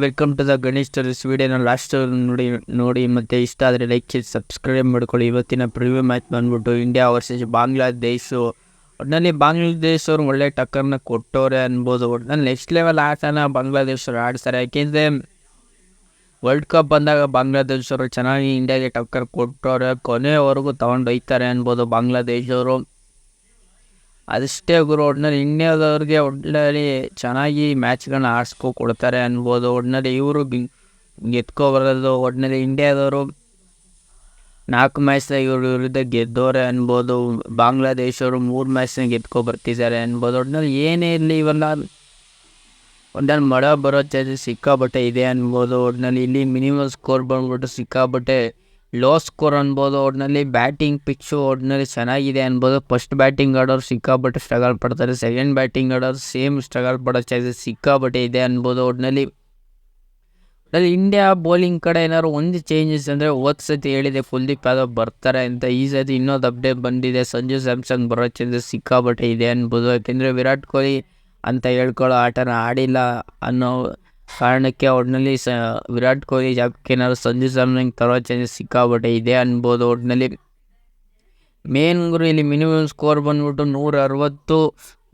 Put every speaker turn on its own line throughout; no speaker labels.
Welcome to the Ganesh ಟರ್ಸ್ ವಿಡಿಯೋನ last ನೋಡಿ ಮತ್ತು ಇಷ್ಟ ಆದರೆ ಲೈಕ್ ಸಬ್ಸ್ಕ್ರೈಬ್ ಮಾಡ್ಕೊಳ್ಳಿ. ಇವತ್ತಿನ ಪ್ರಿವ್ಯೂ ಮ್ಯಾಚ್ ಬಂದ್ಬಿಟ್ಟು ಇಂಡಿಯಾ ವರ್ಸಸ್ ಬಾಂಗ್ಲಾದೇಶು. ಒಟ್ಟಿನಲ್ಲಿ ಬಾಂಗ್ಲಾದೇಶ್ ಅವ್ರು ಒಳ್ಳೆ ಟಕ್ಕರ್ನ ಕೊಟ್ಟವ್ರೆ ಅನ್ಬೋದು. ಒಟ್ಟಿನಲ್ಲಿ ನೆಕ್ಸ್ಟ್ ಲೆವೆಲ್ ಆಟನ ಬಾಂಗ್ಲಾದೇಶ್ ಅವ್ರು ಆಡ್ತಾರೆ. ಯಾಕೆಂದರೆ ವರ್ಲ್ಡ್ ಕಪ್ ಬಂದಾಗ ಬಾಂಗ್ಲಾದೇಶ್ ಅವರು ಚೆನ್ನಾಗಿ ಇಂಡಿಯಾಗೆ ಟಕ್ಕರ್ ಕೊಟ್ಟವ್ರೆ, ಕೊನೆಯವರೆಗೂ ತೊಗೊಂಡೊಯ್ತಾರೆ ಅನ್ಬೋದು ಬಾಂಗ್ಲಾದೇಶವರು. ಅದಷ್ಟೇ ಗುರು, ಒಟ್ಟಿನಲ್ಲಿ ಇಂಡಿಯಾದವ್ರಿಗೆ ಒಟ್ಟಿನಲ್ಲಿ ಚೆನ್ನಾಗಿ ಮ್ಯಾಚ್ಗಳನ್ನ ಕೊಡ್ತಾರೆ ಅನ್ಬೋದು. ಒಟ್ಟಿನಲ್ಲಿ ಇವರು ಗೆದ್ಕೊಬರೋದು. ಒಟ್ಟಿನಲ್ಲಿ ಇಂಡಿಯಾದವರು 4 ಮ್ಯಾಚ್ನ ಇವ್ರ ವಿರುದ್ಧ ಗೆದ್ದೋರೆ ಅನ್ಬೋದು. ಬಾಂಗ್ಲಾದೇಶವರು 3 ಮ್ಯಾಚ್ನ ಗೆದ್ಕೊಬರ್ತಿದ್ದಾರೆ ಅನ್ಬೋದು. ಒಟ್ಟಿನಲ್ಲಿ ಏನೇ ಇರಲಿ ಇವೆಲ್ಲ ಒಟ್ಟಿನಲ್ಲಿ ಮಳೆ ಬರೋ ಚಾನ್ಸಸ್ ಸಿಕ್ಕಾಬಟ್ಟೆ ಇದೆ ಅನ್ಬೋದು. ಒಟ್ಟಿನಲ್ಲಿ ಇಲ್ಲಿ ಮಿನಿಮಮ್ ಸ್ಕೋರ್ ಬಂದ್ಬಿಟ್ಟು ಸಿಕ್ಕಾಬಟ್ಟೆ ಲೋ ಸ್ಕೋರ್ ಅನ್ಬೋದು. ಒಟ್ಟಿನಲ್ಲಿ ಬ್ಯಾಟಿಂಗ್ ಪಿಚ್ಚು ಒಟ್ಟಿನಲ್ಲಿ ಚೆನ್ನಾಗಿದೆ ಅನ್ಬೋದು. ಫಸ್ಟ್ ಬ್ಯಾಟಿಂಗ್ ಆಡೋರು ಸಿಕ್ಕಾಬಟ್ಟೆ ಸ್ಟ್ರಗಲ್ ಪಡ್ತಾರೆ, ಸೆಕೆಂಡ್ ಬ್ಯಾಟಿಂಗ್ ಆಡೋರು ಸೇಮ್ ಸ್ಟ್ರಗಲ್ ಪಡೋ ಚಾನ್ಸಸ್ ಸಿಕ್ಕಾಬಟ್ಟೆ ಇದೆ ಅನ್ಬೋದು. ಒಟ್ಟಿನಲ್ಲಿ ಇಂಡಿಯಾ ಬೌಲಿಂಗ್ ಕಡೆ ಏನಾದ್ರು ಒಂದು ಚೇಂಜಸ್ ಅಂದರೆ ಹೋದ ಸತಿ ಹೇಳಿದೆ ಕುಲ್ದೀಪ್ ಯಾದವ್ ಬರ್ತಾರೆ ಅಂತ. ಈ ಸತಿ ಇನ್ನೊಂದು ಅಪ್ಡೇಟ್ ಬಂದಿದೆ, ಸಂಜು ಸ್ಯಾಮ್ಸಂಗ್ ಬರೋ ಚಾನ್ಸಸ್ ಸಿಕ್ಕಾಬಟ್ಟೆ ಇದೆ ಅನ್ಬೋದು. ಯಾಕೆಂದರೆ ವಿರಾಟ್ ಕೊಹ್ಲಿ ಅಂತ ಹೇಳ್ಕೊಳ್ಳೋ ಆಟನ ಆಡಿಲ್ಲ ಅನ್ನೋ ಕಾರಣಕ್ಕೆ ಒಟ್ಟಿನಲ್ಲಿ ವಿರಾಟ್ ಕೊಹ್ಲಿ ಜಾಗಕ್ಕೆ ಏನಾದ್ರು ಸಂಜು ಸ್ಯಾಮ್ಸಂಗ್ ತರೋ ಚಾನ್ಸಸ್ ಸಿಕ್ಕಾಬಟ್ಟೆ ಇದೆ ಅನ್ಬೋದು. ಒಟ್ಟಿನಲ್ಲಿ ಮೇನ್ ಗುರು ಇಲ್ಲಿ ಮಿನಿಮಮ್ ಸ್ಕೋರ್ ಬಂದ್ಬಿಟ್ಟು 160,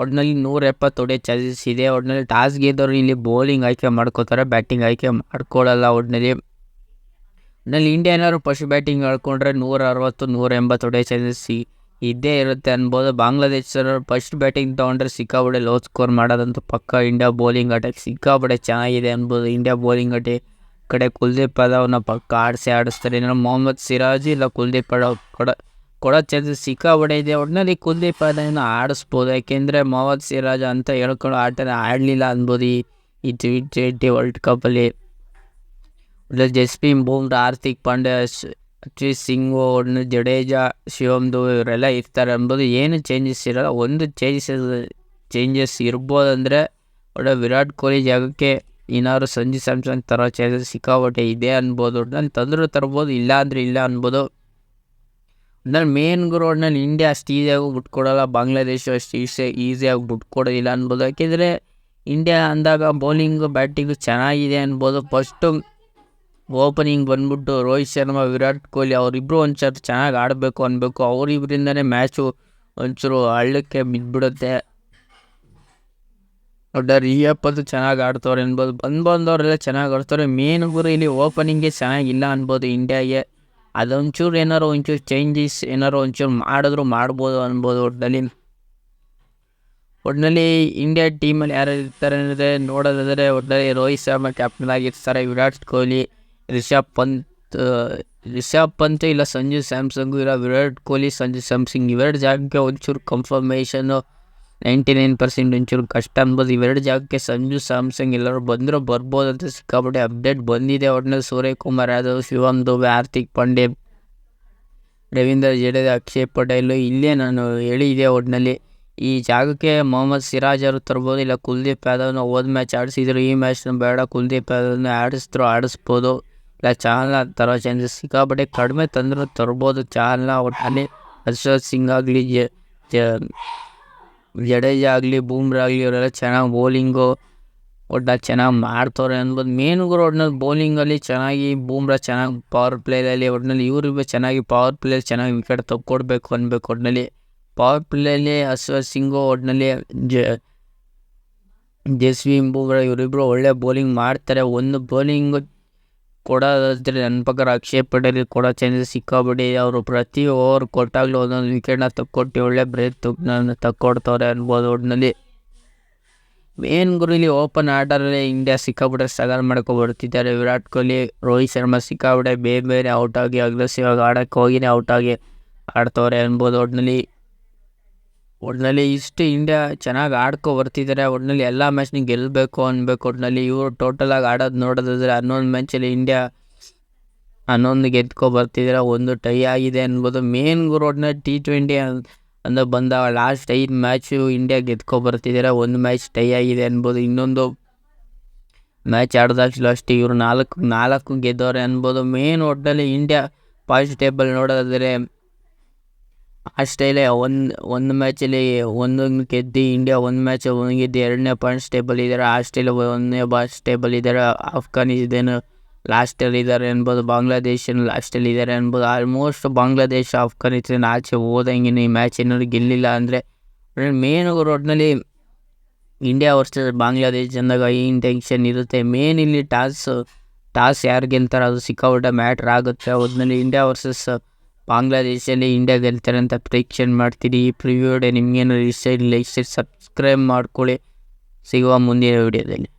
ಒಟ್ಟಿನಲ್ಲಿ 170 ಹೊಡೆಯೋ ಚಾನ್ಸಸ್ ಇದೆ. ಒಟ್ಟಿನಲ್ಲಿ ಟಾಸ್ ಗೆದ್ದವರು ಇಲ್ಲಿ ಬೌಲಿಂಗ್ ಆಯ್ಕೆ ಮಾಡ್ಕೋತಾರೆ, ಬ್ಯಾಟಿಂಗ್ ಆಯ್ಕೆ ಮಾಡ್ಕೊಳ್ಳಲ್ಲ. ಒಟ್ಟಿನಲ್ಲಿ ಇಂಡಿಯಾ ಏನಾದ್ರು ಫಸ್ಟ್ ಬ್ಯಾಟಿಂಗ್ ಆಡ್ಕೊಂಡ್ರೆ 160, 180 ಹೊಡೆಯೋ ಚಾನ್ಸಸ್ ಇದ್ದೇ ಇರುತ್ತೆ ಅನ್ಬೋದು. ಬಾಂಗ್ಲಾದೇಶರು ಫಸ್ಟ್ ಬ್ಯಾಟಿಂಗ್ ತೊಗೊಂಡ್ರೆ ಸಿಕ್ಕಾಬಟ್ಟೆ ಲೋ ಸ್ಕೋರ್ ಮಾಡೋದಂತೂ ಪಕ್ಕ. ಇಂಡಿಯಾ ಬೌಲಿಂಗ್ ಅಟ್ಯಾಕ್ ಸಿಕ್ಕಾಬಟ್ಟೆ ಚೆನ್ನಾಗಿದೆ ಅನ್ಬೋದು. ಇಂಡಿಯಾ ಬೌಲಿಂಗ್ ಅಟ್ಯಾಕ್ ಕಡೆ ಕುಲ್ದೀಪ್ ಯಾದವ್ನ ಪಕ್ಕ ಆಡಿಸ್ತಾರೆ. ಏನಾದ್ರು ಮೊಹಮ್ಮದ್ ಸಿರಾಜ್ ಇಲ್ಲ ಕುಲ್ದೀಪ್ ಯಾದವ್ ಕೊಡೋ ಚಾನ್ಸಸ್ ಸಿಕ್ಕಾಬಟ್ಟೆ ಇದೆ. ಒಟ್ಟಿನಲ್ಲಿ ಕುಲ್ದೀಪ್ ಯಾದವ್ನ ಆಡಿಸ್ಬೋದು. ಯಾಕೆಂದರೆ ಮೊಹಮ್ಮದ್ ಸಿರಾಜ್ ಅಂತ ಹೇಳ್ಕೊಳ್ಳೋ ಆಟನ ಆಡಲಿಲ್ಲ ಅನ್ಬೋದು ಈ T20 ವರ್ಲ್ಡ್ ಕಪ್ಪಲ್ಲಿ. ಜಸ್ಪ್ರೀತ್ ಬೂಮ್ರಾ, ಹಾರ್ದಿಕ್ ಪಾಂಡ್ಯ, ಅರ್ಶ್ದೀಪ್ ಸಿಂಗ್, ಜಡೇಜಾ, ಶಿವಮ್ ದುಬೆ ಇವರೆಲ್ಲ ಇರ್ತಾರೆ ಅನ್ಬೋದು. ಏನು ಚೇಂಜಸ್ ಇರೋಲ್ಲ. ಒಂದು ಚೇಂಜಸ್ ಇರ್ಬೋದಂದರೆ ಒಳ್ಳೆ ವಿರಾಟ್ ಕೊಹ್ಲಿ ಜಾಗಕ್ಕೆ ಏನಾದ್ರು ಸಂಜು ಸ್ಯಾಮ್ಸಂಗ್ ತರೋ ಚಾನ್ಸಸ್ ಸಿಕ್ಕಾಬಟ್ಟೆ ಇದೆ ಅನ್ಬೋದು. ಒಟ್ಟಿನಲ್ಲಿ ತಂದರೂ ತರ್ಬೋದು, ಇಲ್ಲ ಅಂದರೆ ಇಲ್ಲ ಅನ್ಬೋದು. ಒಟ್ಟಿನಲ್ಲಿ ಮೇನ್ ಗುರು, ಒಟ್ಟಿನಲ್ಲಿ ಇಂಡಿಯಾ ಅಷ್ಟು ಈಸಿಯಾಗಿ ಬಿಟ್ಕೊಡೋಲ್ಲ, ಬಾಂಗ್ಲಾದೇಶ ಅಷ್ಟು ಈಸಿಯಾಗಿ ಬಿಟ್ಕೊಡೋದಿಲ್ಲ ಅನ್ಬೋದು. ಯಾಕೆಂದರೆ ಇಂಡಿಯಾ ಅಂದಾಗ ಬೌಲಿಂಗು ಬ್ಯಾಟಿಂಗು ಚೆನ್ನಾಗಿದೆ ಅನ್ಬೋದು. ಫಸ್ಟು ಓಪನಿಂಗ್ ಬಂದ್ಬಿಟ್ಟು ರೋಹಿತ್ ಶರ್ಮಾ, ವಿರಾಟ್ ಕೊಹ್ಲಿ ಅವರಿಬ್ಬರು ಒಂಚೂರು ಚೆನ್ನಾಗಿ ಆಡಬೇಕು ಅನ್ಬೇಕು. ಅವರಿಬ್ಬರಿಂದನೇ ಮ್ಯಾಚು ಒಂಚೂರು ಹಳ್ಳಕ್ಕೆ ಬಿದ್ದುಬಿಡುತ್ತೆ. ಒಟ್ಟಾರೆ ಅಂತೂ ಚೆನ್ನಾಗಿ ಆಡ್ತವ್ರೆ ಅನ್ಬೋದು. ಬಂದವರೆಲ್ಲ ಚೆನ್ನಾಗಿ ಆಡ್ತವ್ರೆ. ಮೇನ್ ಗುರು ಇಲ್ಲಿ ಓಪನಿಂಗೇ ಚೆನ್ನಾಗಿಲ್ಲ ಅನ್ಬೋದು ಇಂಡಿಯಾಗೆ. ಅದೊಂಚೂರು ಒಂಚೂರು ಚೇಂಜಸ್ ಒಂಚೂರು ಮಾಡ್ಬೋದು ಅನ್ಬೋದು. ಒಟ್ಟಿನಲ್ಲಿ ಇಂಡಿಯಾ ಟೀಮಲ್ಲಿ ಯಾರು ಇರ್ತಾರೆ ಅಂದರೆ ನೋಡೋದಾದರೆ ಒಟ್ಟಿನಲ್ಲಿ ರೋಹಿತ್ ಶರ್ಮಾ ಕ್ಯಾಪ್ಟನ್ ಆಗಿರ್ತಾರೆ, ವಿರಾಟ್ ಕೊಹ್ಲಿ, ರಿಷಬ್ ಪಂತ್ ಇಲ್ಲ ಸಂಜು ಸ್ಯಾಮ್ಸಂಗು, ಇಲ್ಲ ವಿರಾಟ್ ಕೊಹ್ಲಿ, ಸಂಜು ಸ್ಯಾಮ್ಸಂಗ್ ಇವೆರಡು ಜಾಗಕ್ಕೆ ಒಂಚೂರು ಕನ್ಫರ್ಮೇಷನ್ನು 99% ಒಂಚೂರು ಕಷ್ಟ ಅನ್ಬೋದು. ಇವೆರಡು ಜಾಗಕ್ಕೆ ಸಂಜು ಸ್ಯಾಮ್ಸಂಗ್ ಎಲ್ಲರೂ ಬರ್ಬೋದು ಅಂತ ಸಿಕ್ಕಾಪಟ್ಟೆ ಅಪ್ಡೇಟ್ ಬಂದಿದೆ. ಒಟ್ಟಿನಲ್ಲಿ ಸೂರ್ಯಕುಮಾರ್ ಯಾದವ್, ಶಿವಮ್ ದುಬೆ, ಹಾರ್ದಿಕ್ ಪಾಂಡ್ಯ, ರವೀಂದ್ರ ಜಡೇಜಾ, ಅಕ್ಷಯ್ ಪಟೇಲ್ ಇಲ್ಲೇ ನಾನು ಹೇಳಿದೆ. ಒಟ್ಟಿನಲ್ಲಿ ಈ ಜಾಗಕ್ಕೆ ಮೊಹಮ್ಮದ್ ಸಿರಾಜ್ ಅವರು ತರ್ಬೋದು, ಇಲ್ಲ ಕುಲ್ದೀಪ್ ಯಾದವ್ನ ಹೋದ ಮ್ಯಾಚ್ ಆಡಿಸಿದ್ರು, ಈ ಮ್ಯಾಚ್ನ ಬೇಡ ಕುಲ್ದೀಪ್ ಯಾದವ್ನ ಆಡಿಸ್ಬೋದು. ಇಲ್ಲ ಚಾಹಲ್ನ ತರೋ ಚಾನ್ಸಸ್ ಸಿಕ್ಕಾಪಟ್ಟೆ ಕಡಿಮೆ, ತಂದರೂ ತರ್ಬೋದು ಚಾಹಲ್ನ. ಒಟ್ಟಿನಲ್ಲಿ ಹರ್ಷದ್ ಸಿಂಗ್ ಆಗಲಿ, ಜಡೇಜಾ ಆಗಲಿ, ಬೂಮ್ರಾ ಆಗಲಿ ಇವರೆಲ್ಲ ಚೆನ್ನಾಗಿ ಬೌಲಿಂಗು ಒಟ್ಟಿನಲ್ಲಿ ಚೆನ್ನಾಗಿ ಮಾಡ್ತವ್ರೆ ಅನ್ಬೋದು. ಮೇನ್ಗಳು ಒಟ್ಟಿನಲ್ಲಿ ಬೌಲಿಂಗಲ್ಲಿ ಚೆನ್ನಾಗಿ ಬೂಮ್ರಾ ಚೆನ್ನಾಗಿ ಪವರ್ ಪ್ಲೇಯಲ್ಲಿ, ಒಟ್ಟಿನಲ್ಲಿ ಇವರಿಗೂ ಚೆನ್ನಾಗಿ ಪವರ್ ಪ್ಲೇಯಲ್ಲಿ ಚೆನ್ನಾಗಿ ವಿಕೆಟ್ ತಗೊಡ್ಬೇಕು ಅನ್ಬೇಕು. ಒಟ್ಟಿನಲ್ಲಿ ಪವರ್ ಪ್ಲೇಯಲ್ಲಿ ಹರ್ಷದ್ ಸಿಂಗು, ಒಟ್ಟಿನಲ್ಲಿ ಜಸ್ಪ್ರೀತ್ ಬೂಮ್ರಾ ಇವರಿಬ್ಬರು ಒಳ್ಳೆ ಬೌಲಿಂಗ್ ಮಾಡ್ತಾರೆ. ಒಂದು ಬೌಲಿಂಗ್ ಕೊಡೋದಾದ್ರೆ ನನ್ನ ಪ್ರಕಾರ ಅಕ್ಷಯ್ ಪಟೇಲ್ ಕೊಡೋ ಚಾನ್ಸಸ್ ಸಿಕ್ಕಾಬಿಡಿ. ಅವರು ಪ್ರತಿ ಓವರ್ ಕೊಟ್ಟಾಗಲೂ ಒಂದೊಂದು ವಿಕೆಟ್ನ ತಕ್ಕೊಟ್ಟು ಒಳ್ಳೆ ಬ್ರೇಕ್ ತಕ್ಕೊಡ್ತವ್ರೆ ಅನ್ಬೋದು. ಒಟ್ಟಿನಲ್ಲಿ ಮೇನ್ ಗುರು ಇಲ್ಲಿ ಓಪನ್ ಆರ್ಡರಲ್ಲೇ ಇಂಡಿಯಾ ಸಿಕ್ಕಾಬಿಟ್ಟೆ ಸ್ಟ್ರಗಲ್ ಮಾಡ್ಕೊಬರ್ತಿದ್ದಾರೆ. ವಿರಾಟ್ ಕೊಹ್ಲಿ, ರೋಹಿತ್ ಶರ್ಮಾ ಸಿಕ್ಕಾಬಿಟ್ಟೆ ಬೇರೆ ಔಟ್ ಆಗಿ ಅಗ್ರೆಸಿವ್ ಆಗಿ ಆಡೋಕ್ಕೆ ಹೋಗಿನೇ ಔಟ್ ಆಗಿ ಆಡ್ತವ್ರೆ ಅನ್ಬೋದು. ಒಟ್ಟಿನಲ್ಲಿ ಇಷ್ಟು ಇಂಡಿಯಾ ಚೆನ್ನಾಗಿ ಬರ್ತಿದ್ದಾರೆ. ಒಟ್ಟಿನಲ್ಲಿ ಎಲ್ಲ ಮ್ಯಾಚ್ನ ಗೆಲ್ಲಬೇಕು ಅನ್ಬೇಕು. ಒಟ್ಟಿನಲ್ಲಿ ಇವರು ಟೋಟಲಾಗಿ ಆಡೋದು ನೋಡೋದಾದರೆ 11 ಮ್ಯಾಚಲ್ಲಿ ಇಂಡಿಯಾ 11 ಬರ್ತಿದ್ದಾರೆ, 1 ಟೈ ಆಗಿದೆ ಅನ್ಬೋದು. ಮೇನ್ ಗುರು ಒಟ್ಟಿನಲ್ಲಿ T20 ಅಂತ ಬಂದಾಗ ಲಾಸ್ಟ್ 5 ಮ್ಯಾಚು ಇಂಡಿಯಾ ಬರ್ತಿದ್ದಾರೆ, 1 ಮ್ಯಾಚ್ ಟೈ ಆಗಿದೆ ಅನ್ಬೋದು. ಇನ್ನೊಂದು ಮ್ಯಾಚ್ ಆಡಿದಾಗಲೂ ಅಷ್ಟೇ ಇವರು 4 ಗೆದ್ದವ್ರೆ ಅನ್ಬೋದು. ಮೇನ್ ಒಟ್ಟಿನಲ್ಲಿ ಇಂಡಿಯಾ ಪಾಯಿಂಟ್ಸ್ ಟೇಬಲ್ ನೋಡೋದಾದರೆ ಆಸ್ಟ್ರೇಲಿಯಾ ಒಂದು ಮ್ಯಾಚಲ್ಲಿ ಒಂದೊಂದು ಗೆದ್ದು, ಇಂಡಿಯಾ ಒಂದು ಮ್ಯಾಚ್ ಗೆದ್ದು 2ನೇ ಪಾಯಿಂಟ್ಸ್ ಟೇಬಲ್ ಇದ್ದಾರೆ. ಆಸ್ಟ್ರೇಲಿಯಾ 1ನೇ ಟೇಬಲ್ ಇದ್ದಾರೆ. ಅಫ್ಘಾನಿಸ್ತಾನ ಲಾಸ್ಟಲ್ಲಿ ಇದ್ದಾರೆ ಅನ್ಬೋದು. ಬಾಂಗ್ಲಾದೇಶ ಲಾಸ್ಟಲ್ಲಿ ಇದ್ದಾರೆ ಅನ್ಬೋದು. ಆಲ್ಮೋಸ್ಟ್ ಬಾಂಗ್ಲಾದೇಶ ಅಫ್ಘಾನಿಸ್ತಾನ ಆಚೆ ಹೋದಂಗೆ ಈ ಮ್ಯಾಚ್ ಏನಾದ್ರು ಗೆಲ್ಲಿಲ್ಲ ಅಂದರೆ. ಮೇನ್ ಒಟ್ಟಿನಲ್ಲಿ ಇಂಡಿಯಾ ವರ್ಸಸ್ ಬಾಂಗ್ಲಾದೇಶ ಅಂದಾಗ ಏನು ಟೆನ್ಷನ್ ಇರುತ್ತೆ. ಮೇನ್ ಇಲ್ಲಿ ಟಾಸ್ ಯಾರು ಗೆಲ್ತಾರೆ ಅದು ಸಿಕ್ಕಾಪಟ್ಟೆ ಮ್ಯಾಟ್ರ್ ಆಗುತ್ತೆ. ಒಟ್ಟಿನಲ್ಲಿ ಇಂಡಿಯಾ ವರ್ಸಸ್ ಬಾಂಗ್ಲಾದೇಶಲ್ಲಿ ಇಂಡಿಯಾ ಗೆಲ್ತಾರೆ ಅಂತ ಪ್ರಿಡಿಕ್ಷನ್ ಮಾಡ್ತೀನಿ. ಈ ಪ್ರಿವ್ಯೂ ವಿಡಿಯೋ ನಿಮ್ಗೇನಾದ್ರು ಇಷ್ಟ ಇಲ್ಲ, ಸಬ್ಸ್ಕ್ರೈಬ್ ಮಾಡ್ಕೊಳ್ಳಿ. ಸಿಗುವ ಮುಂದಿನ ವಿಡಿಯೋದಲ್ಲಿ.